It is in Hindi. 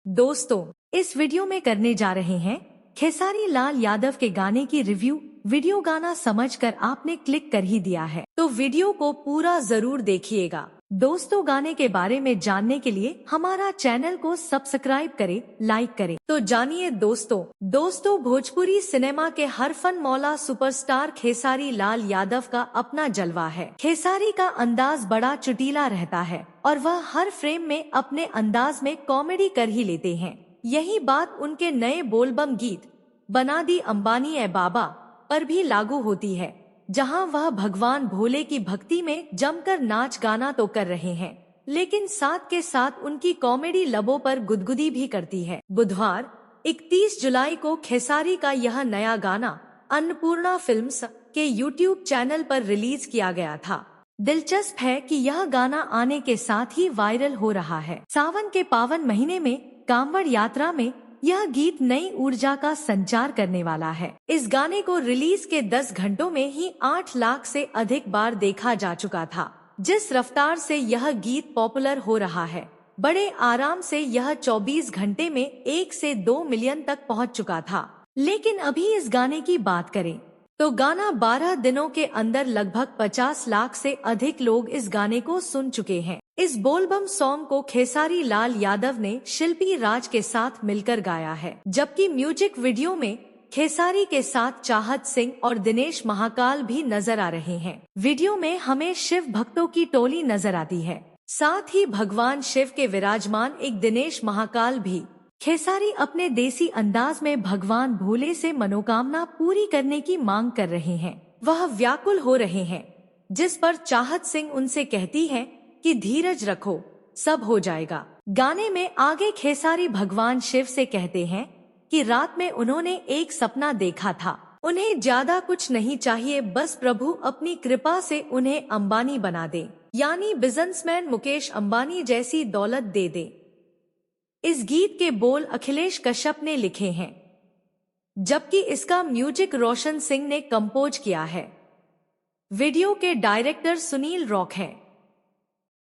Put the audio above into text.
दोस्तों, इस वीडियो में करने जा रहे हैं खेसारी लाल यादव के गाने की रिव्यू। वीडियो गाना समझकर आपने क्लिक कर ही दिया है, तो वीडियो को पूरा जरूर देखिएगा। दोस्तों, गाने के बारे में जानने के लिए हमारा चैनल को सब्सक्राइब करें, लाइक करें। तो जानिए दोस्तों, भोजपुरी सिनेमा के हर फन मौला सुपरस्टार खेसारी लाल यादव का अपना जलवा है। खेसारी का अंदाज बड़ा चुटीला रहता है और वह हर फ्रेम में अपने अंदाज में कॉमेडी कर ही लेते हैं। यही बात उनके नए बोलबम गीत बना दी अंबानी ए बाबा पर भी लागू होती है, जहां वह भगवान भोले की भक्ति में जमकर नाच गाना तो कर रहे हैं, लेकिन साथ के साथ उनकी कॉमेडी लबों पर गुदगुदी भी करती है। बुधवार 31 जुलाई को खेसारी का यह नया गाना अन्नपूर्णा फिल्म्स के यूट्यूब चैनल पर रिलीज किया गया था। दिलचस्प है कि यह गाना आने के साथ ही वायरल हो रहा है। सावन के पावन महीने में कांवड़ यात्रा में यह गीत नई ऊर्जा का संचार करने वाला है। इस गाने को रिलीज के 10 घंटों में ही 8 लाख से अधिक बार देखा जा चुका था। जिस रफ्तार से यह गीत पॉपुलर हो रहा है, बड़े आराम से यह 24 घंटे में 1 से 2 मिलियन तक पहुंच चुका था। लेकिन अभी इस गाने की बात करें तो गाना 12 दिनों के अंदर लगभग 50 लाख से अधिक लोग इस गाने को सुन चुके हैं। इस बोलबम सॉन्ग को खेसारी लाल यादव ने शिल्पी राज के साथ मिलकर गाया है, जबकि म्यूजिक वीडियो में खेसारी के साथ चाहत सिंह और दिनेश महाकाल भी नजर आ रहे हैं। वीडियो में हमें शिव भक्तों की टोली नजर आती है, साथ ही भगवान शिव के विराजमान एक दिनेश महाकाल भी। खेसारी अपने देसी अंदाज में भगवान भोले से मनोकामना पूरी करने की मांग कर रहे हैं। वह व्याकुल हो रहे हैं, जिस पर चाहत सिंह उनसे कहती है कि धीरज रखो, सब हो जाएगा। गाने में आगे खेसारी भगवान शिव से कहते हैं कि रात में उन्होंने एक सपना देखा था, उन्हें ज्यादा कुछ नहीं चाहिए, बस प्रभु अपनी कृपा से उन्हें अंबानी बना दे, यानी बिजनेसमैन मुकेश अंबानी जैसी दौलत दे दे। इस गीत के बोल अखिलेश कश्यप ने लिखे हैं, जबकि इसका म्यूजिक रोशन सिंह ने कंपोज किया है। वीडियो के डायरेक्टर सुनील रॉक हैं।